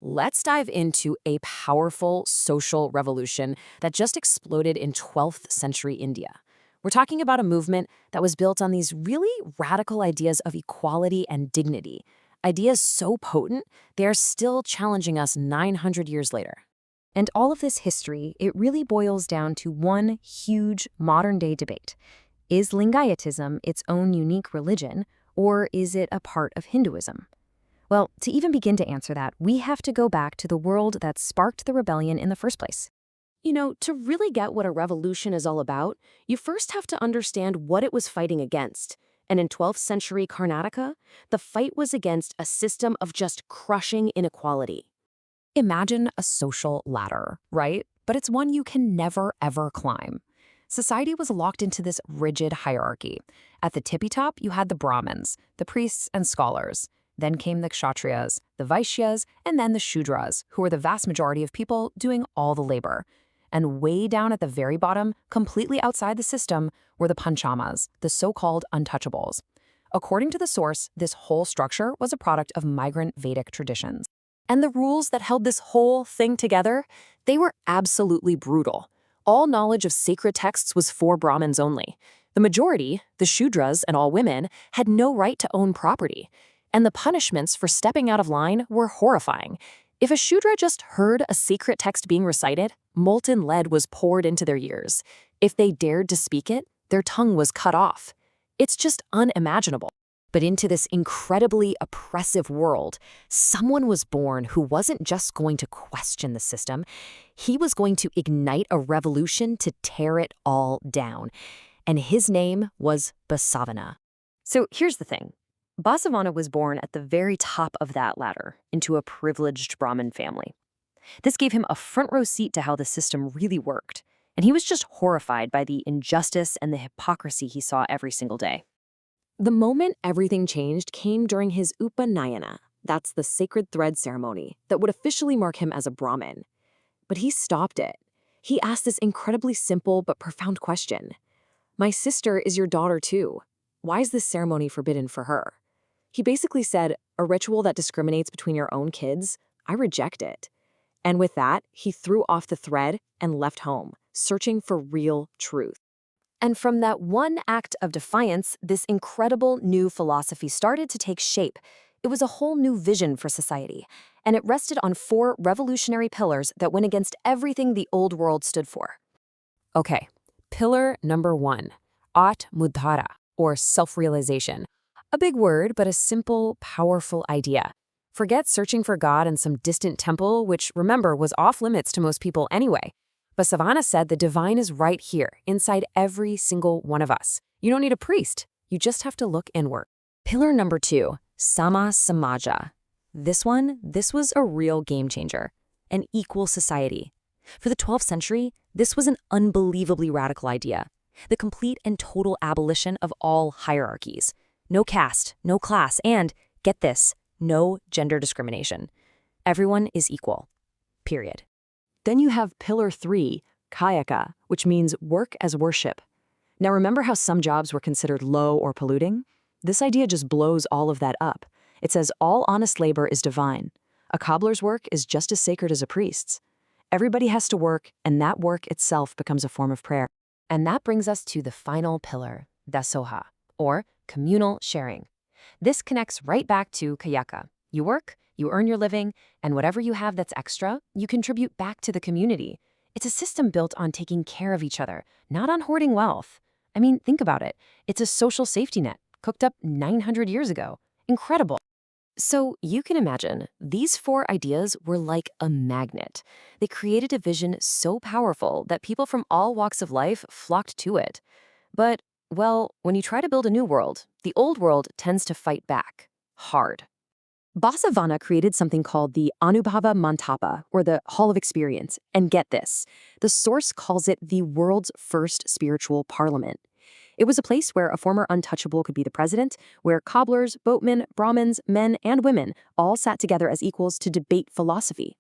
Let's dive into a powerful social revolution that just exploded in 12th century India. We're talking about a movement that was built on these really radical ideas of equality and dignity. Ideas so potent, they are still challenging us 900 years later. And all of this history, it really boils down to one huge modern-day debate. Is Lingayatism its own unique religion, or is it a part of Hinduism? Well, to even begin to answer that, we have to go back to the world that sparked the rebellion in the first place. You know, to really get what a revolution is all about, you first have to understand what it was fighting against. And in 12th century Karnataka, the fight was against a system of just crushing inequality. Imagine a social ladder, right? But it's one you can never, ever climb. Society was locked into this rigid hierarchy. At the tippy top, you had the Brahmins, the priests and scholars. Then came the Kshatriyas, the Vaishyas, and then the Shudras, who were the vast majority of people doing all the labor. And way down at the very bottom, completely outside the system, were the Panchamas, the so-called untouchables. According to the source, this whole structure was a product of migrant Vedic traditions. And the rules that held this whole thing together, they were absolutely brutal. All knowledge of sacred texts was for Brahmins only. The majority, the Shudras and all women, had no right to own property. And the punishments for stepping out of line were horrifying. If a Shudra just heard a sacred text being recited, molten lead was poured into their ears. If they dared to speak it, their tongue was cut off. It's just unimaginable. But into this incredibly oppressive world, someone was born who wasn't just going to question the system, he was going to ignite a revolution to tear it all down. And his name was Basavanna. So here's the thing. Basavanna was born at the very top of that ladder, into a privileged Brahmin family. This gave him a front row seat to how the system really worked, and he was just horrified by the injustice and the hypocrisy he saw every single day. The moment everything changed came during his Upanayana. That's the sacred thread ceremony that would officially mark him as a Brahmin. But he stopped it. He asked this incredibly simple but profound question. My sister is your daughter too. Why is this ceremony forbidden for her? He basically said, a ritual that discriminates between your own kids, I reject it. And with that, he threw off the thread and left home, searching for real truth. And from that one act of defiance, this incredible new philosophy started to take shape. It was a whole new vision for society, and it rested on 4 revolutionary pillars that went against everything the old world stood for. Okay, pillar number 1, Atmuddhara, or self-realization. A big word, but a simple, powerful idea. Forget searching for God in some distant temple, which, remember, was off-limits to most people anyway. Basavanna said the divine is right here, inside every single one of us. You don't need a priest. You just have to look inward. Pillar number 2, Sama Samaja. This was a real game changer. An equal society. For the 12th century, this was an unbelievably radical idea. The complete and total abolition of all hierarchies. No caste, no class, and, get this, no gender discrimination. Everyone is equal. Period. Then you have pillar 3, Kayaka, which means work as worship. Now remember how some jobs were considered low or polluting? This idea just blows all of that up. It says all honest labor is divine. A cobbler's work is just as sacred as a priest's. Everybody has to work, and that work itself becomes a form of prayer. And that brings us to the final pillar, Dasoha, or communal sharing. This connects right back to Kayaka. You work, you earn your living, and whatever you have that's extra, you contribute back to the community. It's a system built on taking care of each other, not on hoarding wealth. I mean, think about it. It's a social safety net, cooked up 900 years ago. Incredible. So you can imagine, these 4 ideas were like a magnet. They created a vision so powerful that people from all walks of life flocked to it. But, well, when you try to build a new world, the old world tends to fight back. Hard. Basavanna created something called the Anubhava Mantapa, or the Hall of Experience. And get this, the source calls it the world's first spiritual parliament. It was a place where a former untouchable could be the president, where cobblers, boatmen, Brahmins, men, and women all sat together as equals to debate philosophy.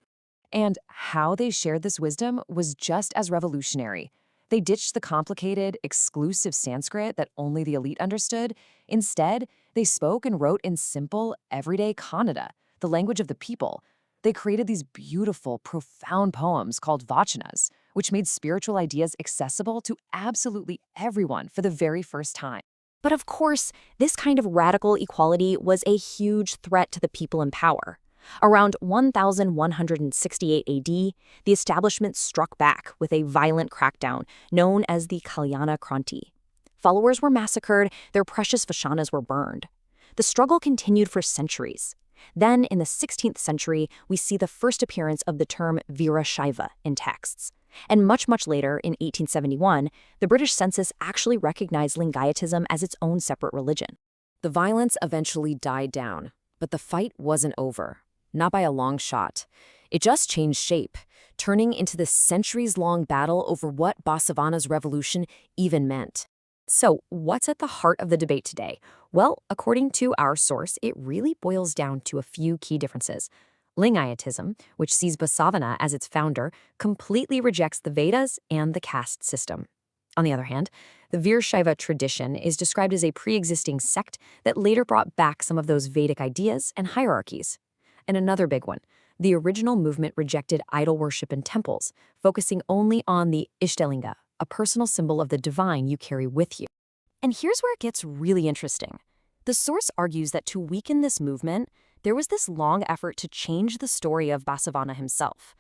And how they shared this wisdom was just as revolutionary. They ditched the complicated, exclusive Sanskrit that only the elite understood. Instead, they spoke and wrote in simple, everyday Kannada, the language of the people. They created these beautiful, profound poems called vachanas, which made spiritual ideas accessible to absolutely everyone for the very first time. But of course, this kind of radical equality was a huge threat to the people in power. Around 1168 AD, the establishment struck back with a violent crackdown known as the Kalyana Kranti. Followers were massacred, their precious vachanas were burned. The struggle continued for centuries. Then, in the 16th century, we see the first appearance of the term Virashaiva in texts. And much later, in 1871, the British census actually recognized Lingayatism as its own separate religion. The violence eventually died down, but the fight wasn't over. Not by a long shot. It just changed shape, turning into this centuries-long battle over what Basavanna's revolution even meant. So, what's at the heart of the debate today? Well, according to our source, it really boils down to a few key differences. Lingayatism, which sees Basavanna as its founder, completely rejects the Vedas and the caste system. On the other hand, the Virashaiva tradition is described as a pre-existing sect that later brought back some of those Vedic ideas and hierarchies. And another big one, the original movement rejected idol worship in temples, focusing only on the Ishtalinga, a personal symbol of the divine you carry with you. And here's where it gets really interesting. The source argues that to weaken this movement, there was this long effort to change the story of Basavanna himself.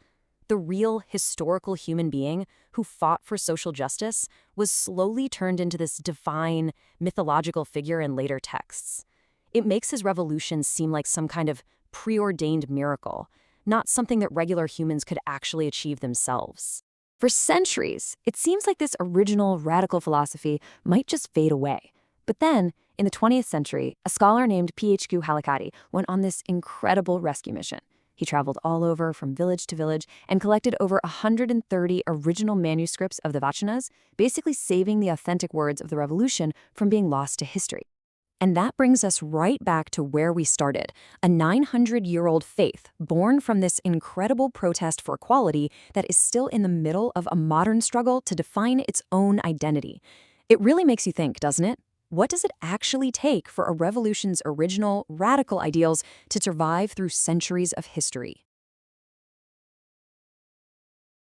The real historical human being who fought for social justice was slowly turned into this divine, mythological figure in later texts. It makes his revolution seem like some kind of preordained miracle, not something that regular humans could actually achieve themselves. For centuries, it seems like this original radical philosophy might just fade away. But then, in the 20th century, a scholar named Phq Halakati went on this incredible rescue mission. He traveled all over from village to village and collected over 130 original manuscripts of the vachanas, basically saving the authentic words of the revolution from being lost to history. And that brings us right back to where we started, a 900-year-old faith born from this incredible protest for equality that is still in the middle of a modern struggle to define its own identity. It really makes you think, doesn't it? What does it actually take for a revolution's original, radical ideals to survive through centuries of history?